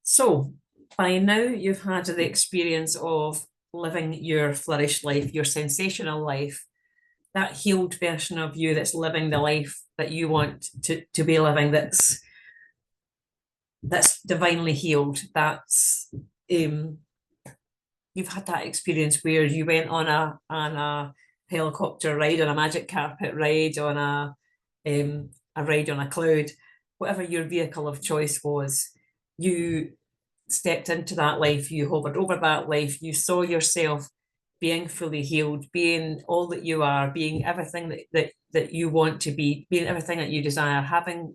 So, by now, you've had the experience of living your flourished life, your sensational life, that healed version of you that's living the life that you want to be living, that's divinely healed. That's you've had that experience where you went on a helicopter ride, on a magic carpet ride, on a ride on a cloud, whatever your vehicle of choice was. You stepped into that life, you hovered over that life, you saw yourself being fully healed, being all that you are, being everything that you want to be, being everything that you desire,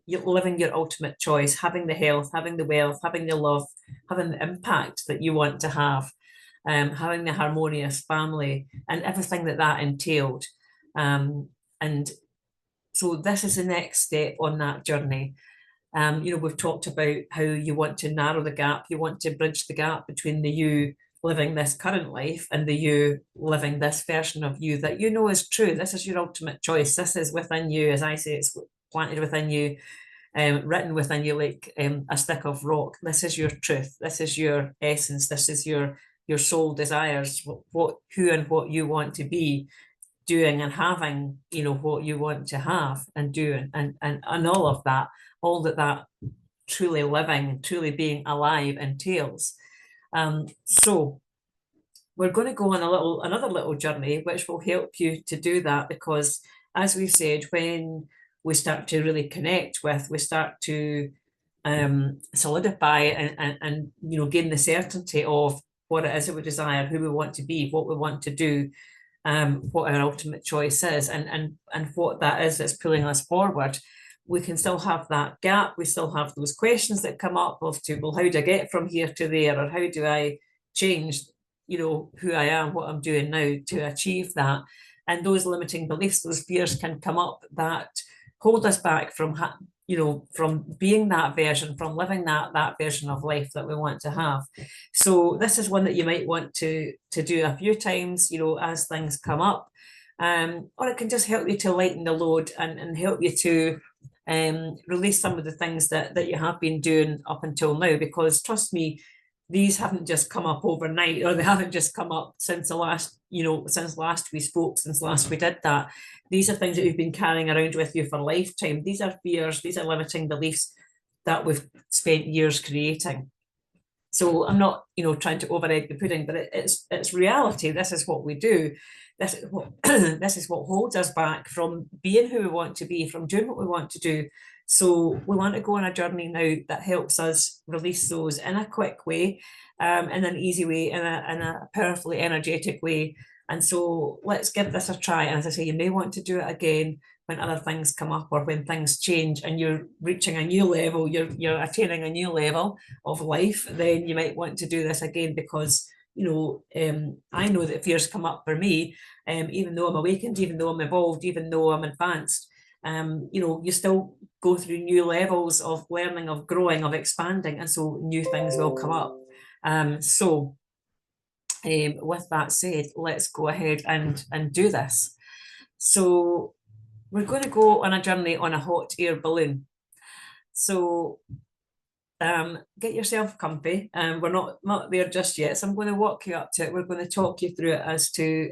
living your ultimate choice, having the health, having the wealth, having the love, having the impact that you want to have, having the harmonious family and everything that entailed. And so this is the next step on that journey. We've talked about how you want to narrow the gap, you want to bridge the gap between the you living this current life and the you living this version of you that you know is true. This is your ultimate choice. This is within you. As I say, it's planted within you, written within you like a stick of rock. This is your truth. This is your essence. This is your soul desires, who and what you want to be doing and having, what you want to have and do and all of that, all that truly living, truly being alive entails. So we're going to go on another little journey, which will help you to do that, because as we've said, when we start to really connect with, we start to solidify and gain the certainty of what it is that we desire, who we want to be, what we want to do, what our ultimate choice is, and what that is that's pulling us forward. We can still have that gap. We still have those questions that come up of well, how do I get from here to there, or how do I change, who I am, what I'm doing now to achieve that? And those limiting beliefs, those fears can come up that hold us back from from being that version, from living that version of life that we want to have. So this is one that you might want to do a few times, as things come up. Or it can just help you to lighten the load and help you to release some of the things that you have been doing up until now, because trust me, these haven't just come up overnight, or they haven't just come up since last we spoke, since last we did that. These are things that you've been carrying around with you for a lifetime. These are fears, these are limiting beliefs that we've spent years creating. So I'm not, trying to over-egg the pudding, but it's reality. This is what we do. This is what this is what holds us back from being who we want to be, from doing what we want to do. So we want to go on a journey now that helps us release those in a quick way, in an easy way, in a powerfully energetic way. And so let's give this a try. And as I say, you may want to do it again when other things come up, or when things change and you're reaching a new level, you're attaining a new level of life. Then you might want to do this again, because I know that fears come up for me, even though I'm awakened, even though I'm evolved, even though I'm advanced. You still go through new levels of learning, of growing, of expanding, and so new things will come up. With that said, let's go ahead and do this. So we're going to go on a journey on a hot air balloon. So get yourself comfy. We're not there just yet, so I'm going to walk you up to it. We're going to talk you through it as to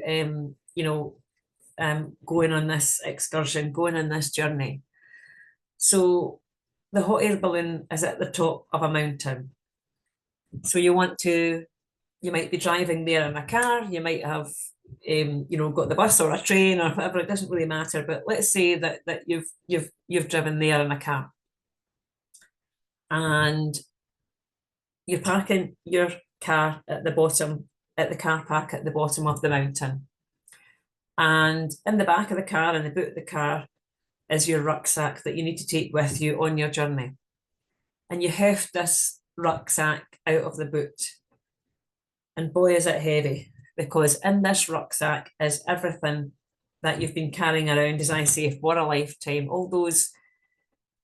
going on this excursion, going on this journey. So the hot air balloon is at the top of a mountain. So you might be driving there in a car, you might have got the bus or a train or whatever, it doesn't really matter. But let's say that you've driven there in a car, and you're parking your car at the car park at the bottom of the mountain. And in the back of the car, in the boot of the car, is your rucksack that you need to take with you on your journey. And you heft this rucksack out of the boot. And boy, is it heavy, because in this rucksack is everything that you've been carrying around, as I say, for a lifetime. All those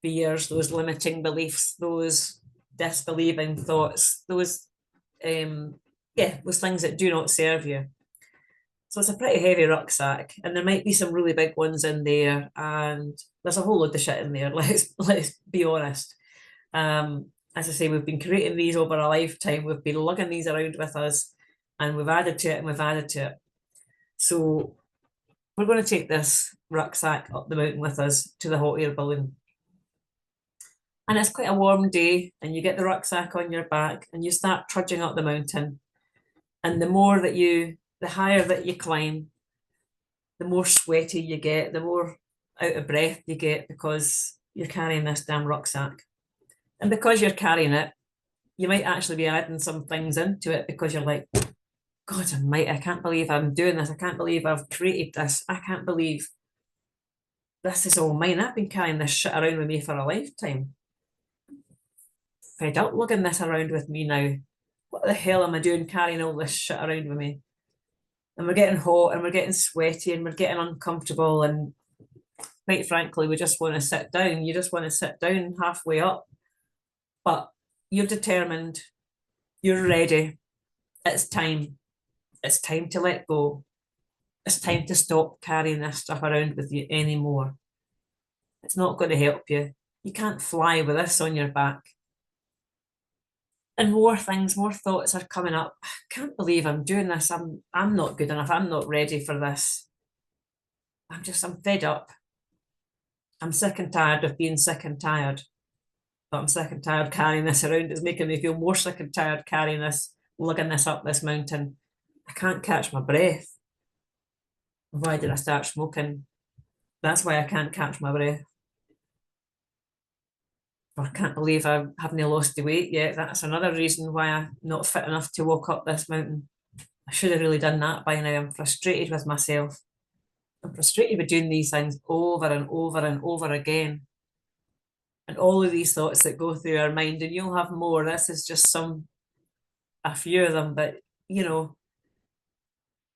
fears, those limiting beliefs, those disbelieving thoughts, those things that do not serve you. So it's a pretty heavy rucksack, and there might be some really big ones in there, and there's a whole load of shit in there. Let's be honest. as I say, we've been creating these over a lifetime. We've been lugging these around with us, and we've added to it and we've added to it. So we're going to take this rucksack up the mountain with us to the hot air balloon. And it's quite a warm day, and you get the rucksack on your back and you start trudging up the mountain. And the higher that you climb, the more sweaty you get, the more out of breath you get because you're carrying this damn rucksack. And because you're carrying it, you might actually be adding some things into it because you're like, God almighty, I can't believe I'm doing this. I can't believe I've created this. I can't believe this is all mine. I've been carrying this shit around with me for a lifetime. Fed up lugging this around with me now. What the hell am I doing carrying all this shit around with me? And we're getting hot and we're getting sweaty and we're getting uncomfortable. And quite frankly, we just want to sit down. You just want to sit down halfway up. But you're determined. You're ready. It's time. It's time to let go. It's time to stop carrying this stuff around with you anymore. It's not going to help you. You can't fly with this on your back. And more things, more thoughts are coming up. I can't believe I'm doing this. I'm not good enough. I'm not ready for this. I'm fed up. I'm sick and tired of being sick and tired. But I'm sick and tired carrying this around. It's making me feel more sick and tired carrying this, lugging this up this mountain. I can't catch my breath. Why did I start smoking? That's why I can't catch my breath. I can't believe I haven't lost the weight yet. That's another reason why I'm not fit enough to walk up this mountain. I should have really done that by now. I'm frustrated with myself. I'm frustrated with doing these things over and over and over again. And all of these thoughts that go through our mind, and you'll have more. This is just a few of them, but you know,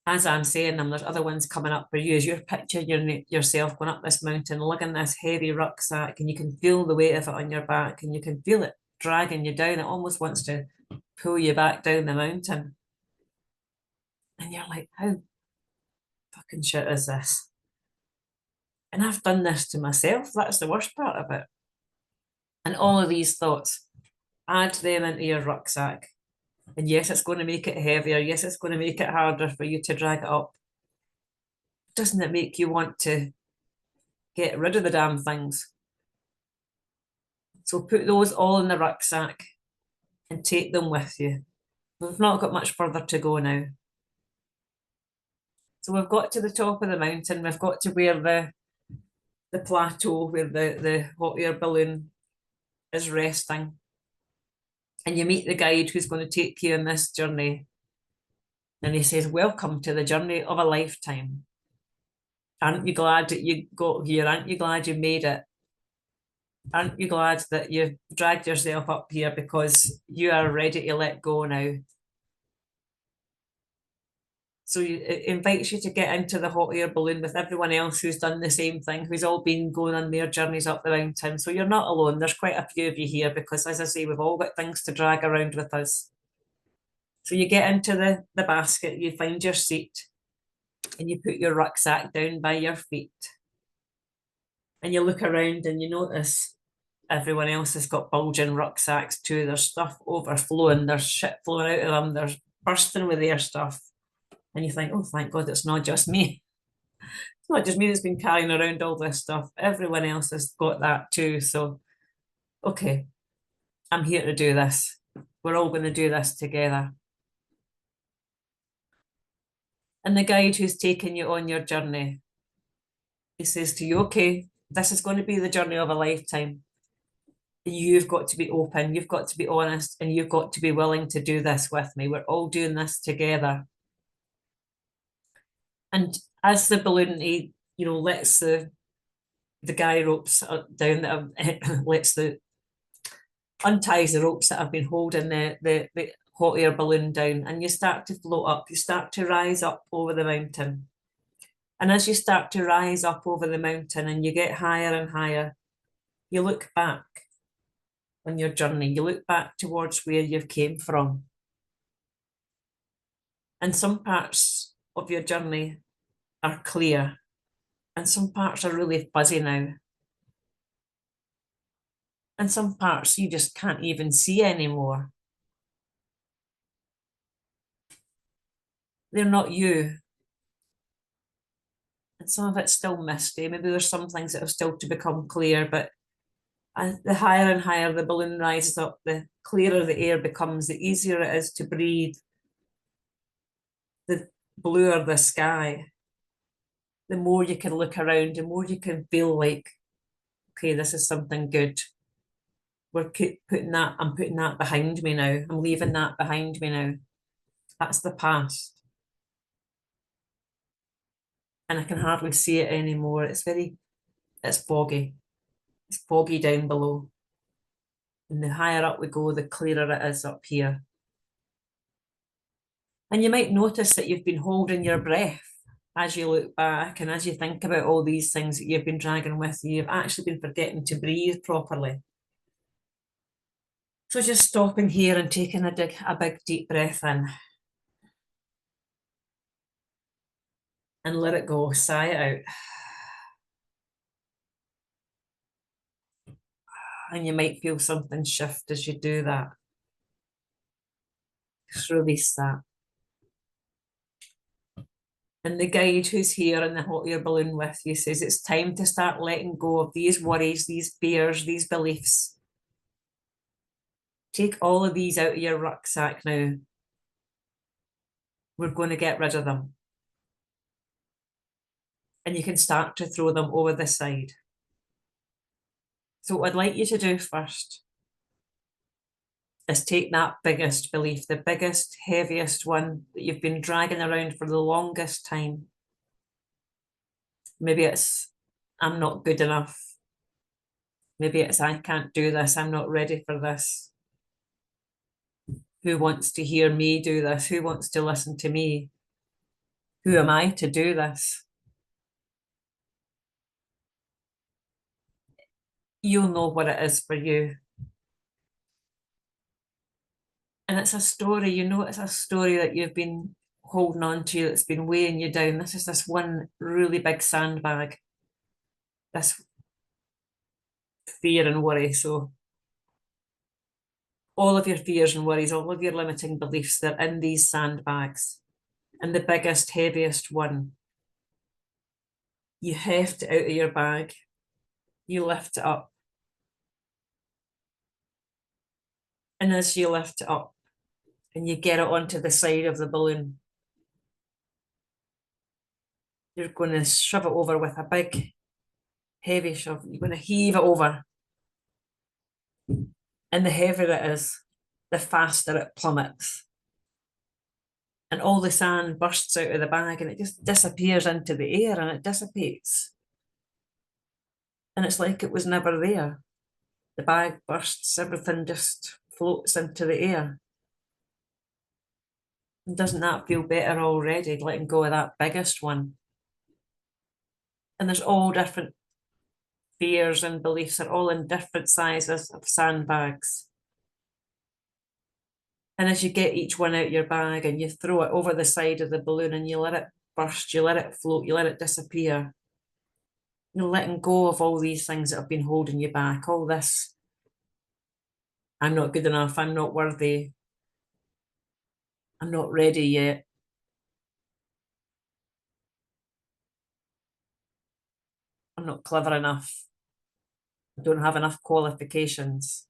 as I'm saying them, there's other ones coming up for you as you're picturing yourself going up this mountain, lugging this heavy rucksack, and you can feel the weight of it on your back, and you can feel it dragging you down. It almost wants to pull you back down the mountain. And you're like, how fucking shit is this? And I've done this to myself. That's the worst part of it. And all of these thoughts, add them into your rucksack. And yes, it's going to make it heavier. Yes, it's going to make it harder for you to drag it up. Doesn't it make you want to get rid of the damn things? So put those all in the rucksack and take them with you. We've not got much further to go now. So we've got to the top of the mountain. We've got to where the plateau, where the hot air balloon is resting. And you meet the guide who's going to take you on this journey. And he says, welcome to the journey of a lifetime. Aren't you glad that you got here? Aren't you glad you made it? Aren't you glad that you've dragged yourself up here because you are ready to let go now? So it invites you to get into the hot air balloon with everyone else who's done the same thing, who's all been going on their journeys up the mountain. So you're not alone. There's quite a few of you here because, as I say, we've all got things to drag around with us. So you get into the basket, you find your seat, and you put your rucksack down by your feet. And you look around and you notice everyone else has got bulging rucksacks too. There's stuff overflowing, there's shit flowing out of them, there's bursting with their stuff. And you think, oh, thank God it's not just me. It's not just me that's been carrying around all this stuff. Everyone else has got that too. So, okay, I'm here to do this. We're all going to do this together. And the guide who's taking you on your journey, he says to you, okay, this is going to be the journey of a lifetime. You've got to be open, you've got to be honest, and you've got to be willing to do this with me. We're all doing this together. And as the balloon, he, lets the guy ropes down that lets the unties the ropes that have been holding the hot air balloon down, and you start to float up. You start to rise up over the mountain. And as you start to rise up over the mountain and you get higher and higher, you look back on your journey. You look back towards where you came from. And some parts of your journey are clear, and some parts are really fuzzy now. And some parts you just can't even see anymore. They're not you. And some of it's still misty. Maybe there's some things that are still to become clear, but the higher and higher the balloon rises up, the clearer the air becomes, the easier it is to breathe, the bluer the sky, the more you can look around, the more you can feel like, okay, this is something good. I'm putting that behind me now. I'm leaving that behind me now. That's the past. And I can hardly see it anymore. It's foggy. It's foggy down below. And the higher up we go, the clearer it is up here. And you might notice that you've been holding your breath as you look back and as you think about all these things that you've been dragging with you. You've actually been forgetting to breathe properly. So just stopping here and taking a big deep breath in and let it go, sigh it out. And you might feel something shift as you do that. Just release that. And the guide who's here in the hot air balloon with you says it's time to start letting go of these worries, these fears, these beliefs. Take all of these out of your rucksack now. We're going to get rid of them. And you can start to throw them over the side. So what I'd like you to do first is take that biggest belief, the biggest, heaviest one that you've been dragging around for the longest time. Maybe it's, I'm not good enough. Maybe it's, I can't do this. I'm not ready for this. Who wants to hear me do this? Who wants to listen to me? Who am I to do this? You'll know what it is for you. And it's a story, it's a story that you've been holding on to that's been weighing you down. This is this one really big sandbag, this fear and worry. So all of your fears and worries, all of your limiting beliefs, they're in these sandbags. And the biggest, heaviest one, you heft it out of your bag, you lift it up. And as you lift it up and you get it onto the side of the balloon, you're going to shove it over with a big, heavy shove. You're going to heave it over. And the heavier it is, the faster it plummets. And all the sand bursts out of the bag and it just disappears into the air and it dissipates. And it's like it was never there. The bag bursts, everything just floats into the air. And doesn't that feel better already, letting go of that biggest one? And there's all different fears and beliefs are all in different sizes of sandbags. And as you get each one out your bag and you throw it over the side of the balloon and you let it burst, you let it float, you let it disappear, you're letting go of all these things that have been holding you back, all this, I'm not good enough, I'm not worthy, I'm not ready yet. I'm not clever enough. I don't have enough qualifications.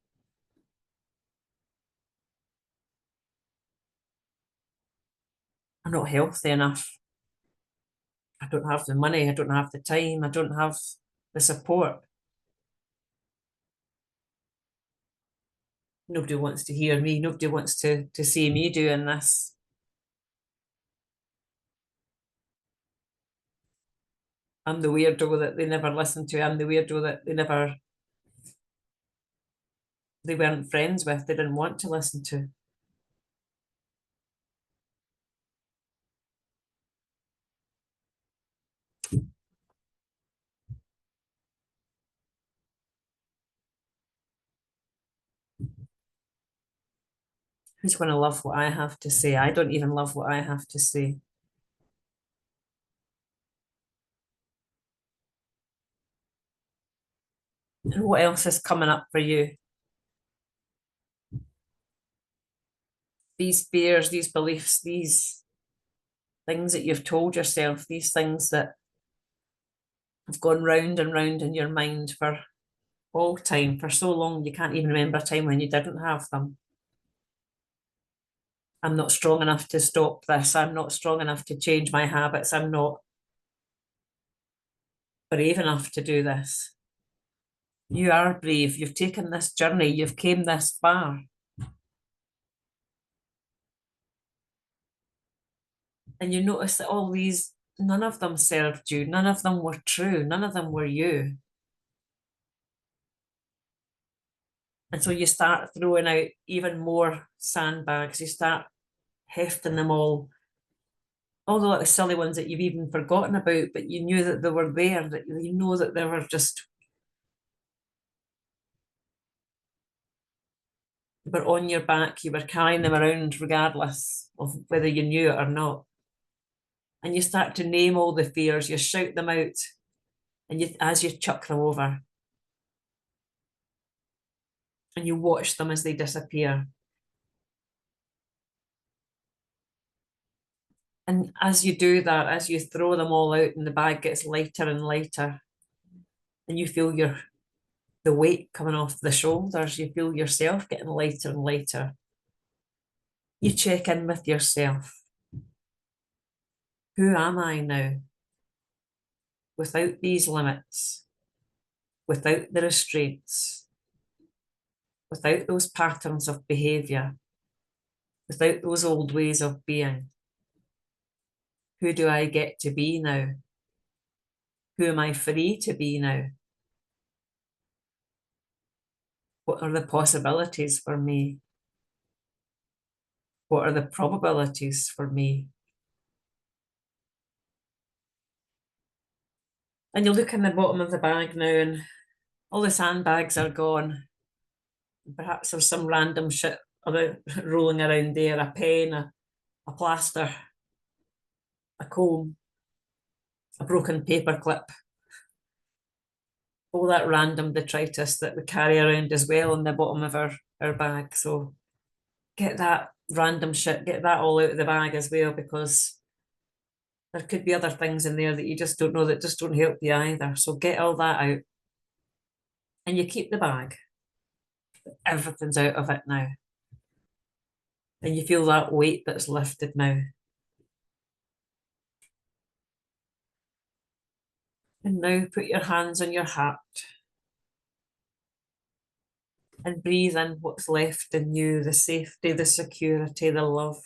I'm not healthy enough. I don't have the money. I don't have the time. I don't have the support. Nobody wants to hear me. Nobody wants to see me doing this. I'm the weirdo that they never listened to. I'm the weirdo that they weren't friends with. They didn't want to listen to. Who's going to love what I have to say? I don't even love what I have to say. And what else is coming up for you? These fears, these beliefs, these things that you've told yourself, these things that have gone round and round in your mind for all time, for so long you can't even remember a time when you didn't have them. I'm not strong enough to stop this. I'm not strong enough to change my habits. I'm not brave enough to do this. You are brave. You've taken this journey. You've came this far. And you notice that all these, none of them served you. None of them were true. None of them were you. And so you start throwing out even more sandbags. You start hefting them all the little silly ones that you've even forgotten about, but you knew that they were there, that you know that they were just, they were on your back, you were carrying them around regardless of whether you knew it or not. And you start to name all the fears, you shout them out, and you, as you chuck them over, and you watch them as they disappear. And as you do that, as you throw them all out and the bag gets lighter and lighter, and you feel the weight coming off the shoulders, you feel yourself getting lighter and lighter. You check in with yourself. Who am I now? Without these limits, without the restraints, without those patterns of behaviour, without those old ways of being. Who do I get to be now? Who am I free to be now? What are the possibilities for me? What are the probabilities for me? And you look in the bottom of the bag now, and all the sandbags are gone. Perhaps there's some random shit about rolling around there, a pen, a plaster, a comb, a broken paper clip, all that random detritus that we carry around as well in the bottom of our bag. So get that random shit, get that all out of the bag as well, because there could be other things in there that you just don't know that just don't help you either. So get all that out and you keep the bag. Everything's out of it now. And you feel that weight that's lifted now. And now put your hands on your heart and breathe in what's left in you, the safety, the security, the love.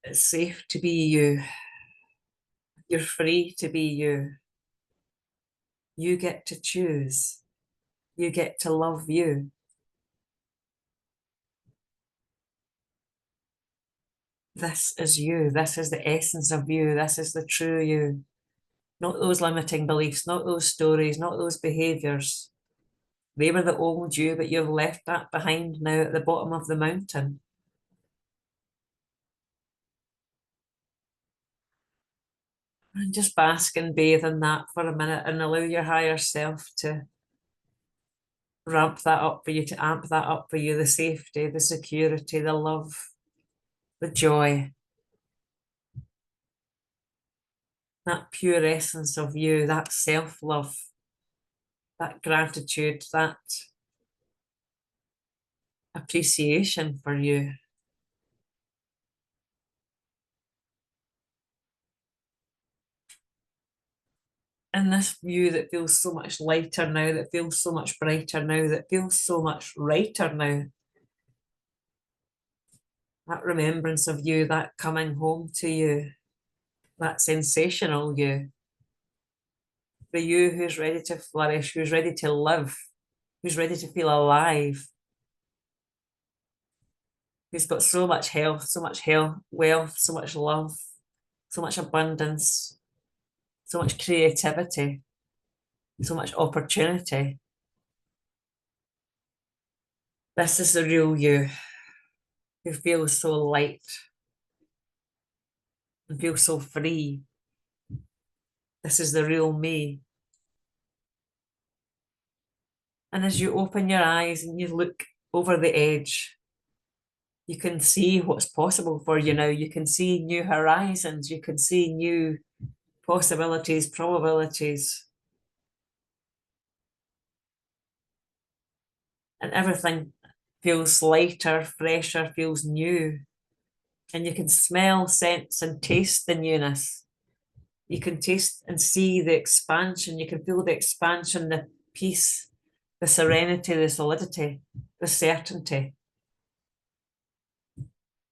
It's safe to be you. You're free to be you. You get to choose. You get to love you. This is you. This is the essence of you. This is the true you. Not those limiting beliefs, not those stories, not those behaviours. They were the old you, but you've left that behind now at the bottom of the mountain. And just bask and bathe in that for a minute and allow your higher self to ramp that up for you, to amp that up for you, the safety, the security, the love, the joy, that pure essence of you, that self-love, that gratitude, that appreciation for you. And this you that feels so much lighter now, that feels so much brighter now, that feels so much righter now. That remembrance of you, that coming home to you, that sensational you, the you who's ready to flourish, who's ready to live, who's ready to feel alive, who's got so much health, wealth, so much love, so much abundance, so much creativity, so much opportunity. This is the real you who feels so light and feels so free This is the real me. And as you open your eyes and you look over the edge, you can see what's possible for you now. You can see new horizons. You can see new possibilities, probabilities. And everything feels lighter, fresher, feels new. And you can smell, sense, and taste the newness. You can taste and see the expansion. You can feel the expansion, the peace, the serenity, the solidity, the certainty.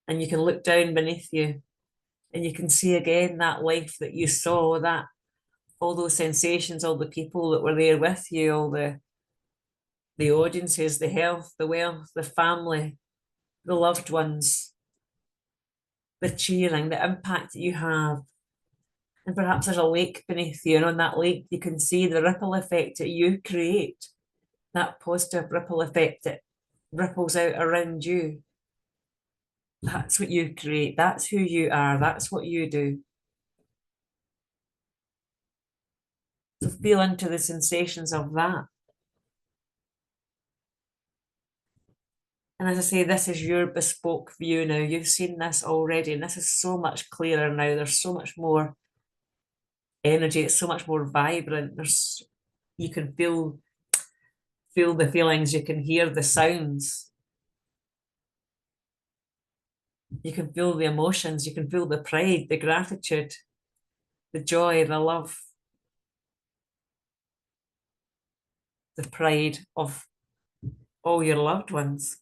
And you can look down beneath you and you can see again that life that you saw, that all those sensations, all the people that were there with you, all the audiences, the health, the wealth, the family, the loved ones, the cheering, the impact that you have. And perhaps there's a lake beneath you, and on that lake you can see the ripple effect that you create, that positive ripple effect that ripples out around you. That's what you create. That's who you are. That's what you do. So feel into the sensations of that. And as I say, this is your bespoke view now. You've seen this already, and this is so much clearer now. There's so much more energy. It's so much more vibrant. You can feel the feelings. You can hear the sounds. You can feel the emotions. You can feel the pride, the gratitude, the joy, the love, the pride of all your loved ones.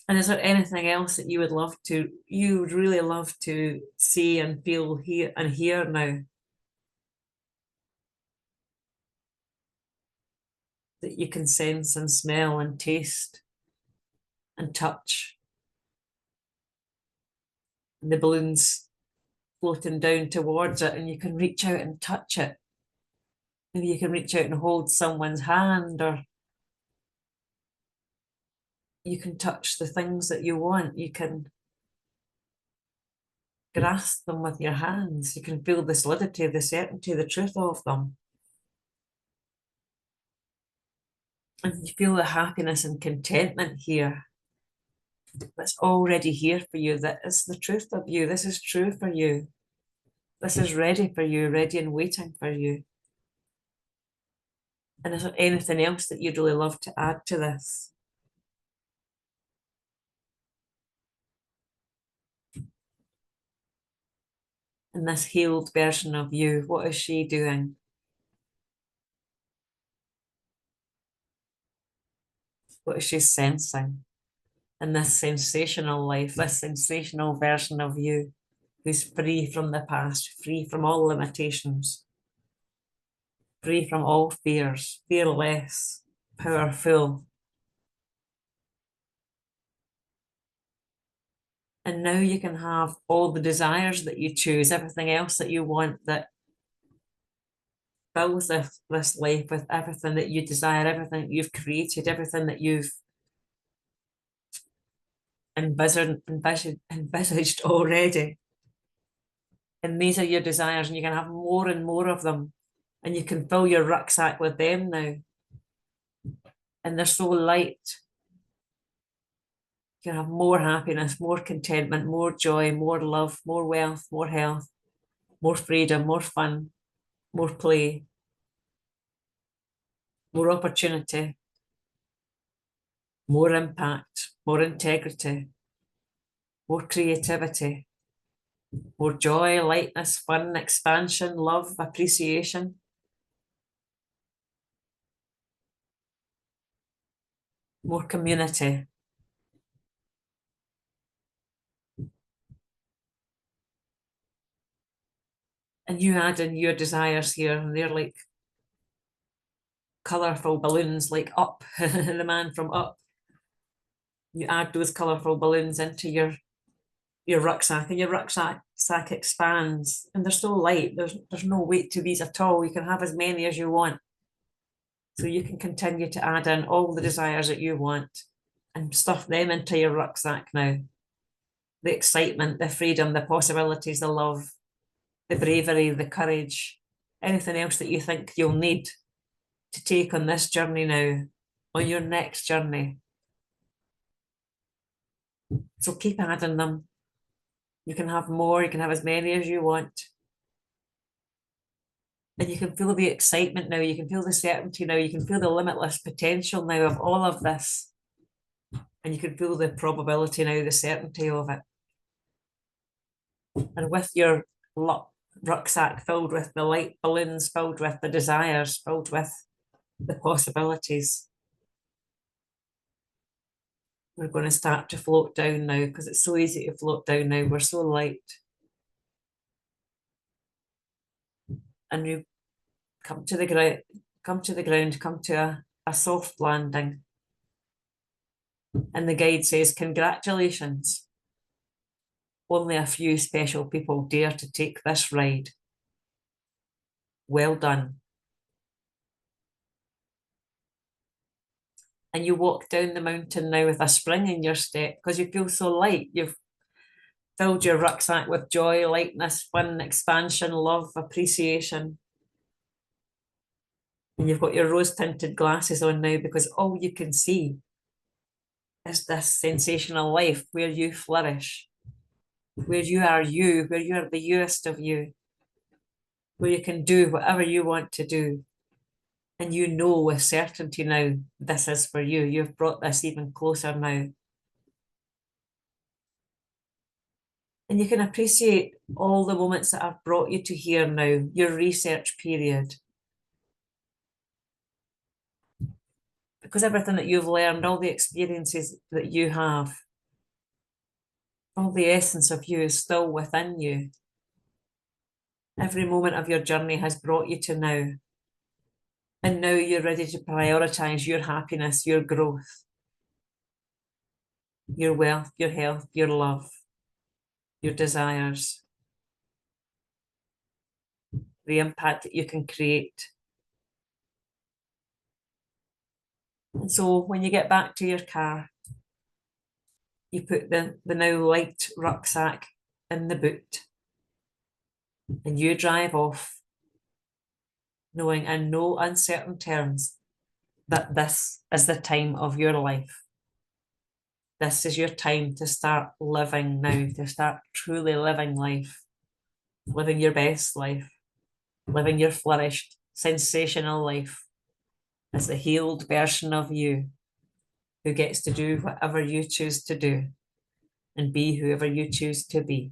And is there anything else that you would really love to see and feel here and hear now that you can sense and smell and taste and touch? And the balloon's floating down towards it and you can reach out and touch it. Maybe you can reach out and hold someone's hand, or you can touch the things that you want. You can grasp them with your hands. You can feel the solidity, the certainty, the truth of them. And you feel the happiness and contentment here that's already here for you. That is the truth of you. This is true for you. This is ready for you, ready and waiting for you. And is there anything else that you'd really love to add to this? And this healed version of you, what is she doing? What is she sensing in this sensational life, this sensational version of you who's free from the past, free from all limitations, free from all fears, fearless, powerful? And now you can have all the desires that you choose, everything else that you want, that fills this life with everything that you desire, everything that you've created, everything that you've envisaged already. And these are your desires, and you can have more and more of them. And you can fill your rucksack with them now. And they're so light. You can have more happiness, more contentment, more joy, more love, more wealth, more health, more freedom, more fun, more play, more opportunity, more impact, more integrity, more creativity, more joy, lightness, fun, expansion, love, appreciation. More community. And you add in your desires here, and they're like colourful balloons, like Up, the man from Up. You add those colourful balloons into your rucksack, and your rucksack expands, and they're so light. There's no weight to these at all. You can have as many as you want. So you can continue to add in all the desires that you want and stuff them into your rucksack now. the excitement, the freedom, the possibilities, the love, the bravery, the courage, anything else that you think you'll need to take on this journey now, on your next journey. So keep adding them. You can have more, you can have as many as you want. And you can feel the excitement now, you can feel the certainty now, you can feel the limitless potential now of all of this. And you can feel the probability now, the certainty of it. And with your rucksack filled with the light balloons, filled with the desires, filled with the possibilities, we're going to start to float down now, because it's so easy to float down now. We're so light. And you come to the ground, come to a soft landing. And the guide says, congratulations. Only a few special people dare to take this ride. Well done. And you walk down the mountain now with a spring in your step because you feel so light. You've filled your rucksack with joy, lightness, fun, expansion, love, appreciation. And you've got your rose-tinted glasses on now because all you can see is this sensational life where you flourish, where you, where you are the youest of you, where you can do whatever you want to do. And you know with certainty now, this is for you. You've brought this even closer now. And you can appreciate all the moments that have brought you to here now, your research period. Because everything that you've learned, all the experiences that you have, all the essence of you is still within you. Every moment of your journey has brought you to now. And now you're ready to prioritize your happiness, your growth, your wealth, your health, your love, your desires, the impact that you can create. And so when you get back to your car, you put the now light rucksack in the boot and you drive off, knowing in no uncertain terms that this is the time of your life. This is your time to start living now, to start truly living life, living your best life, living your flourished, sensational life as the healed version of you who gets to do whatever you choose to do and be whoever you choose to be.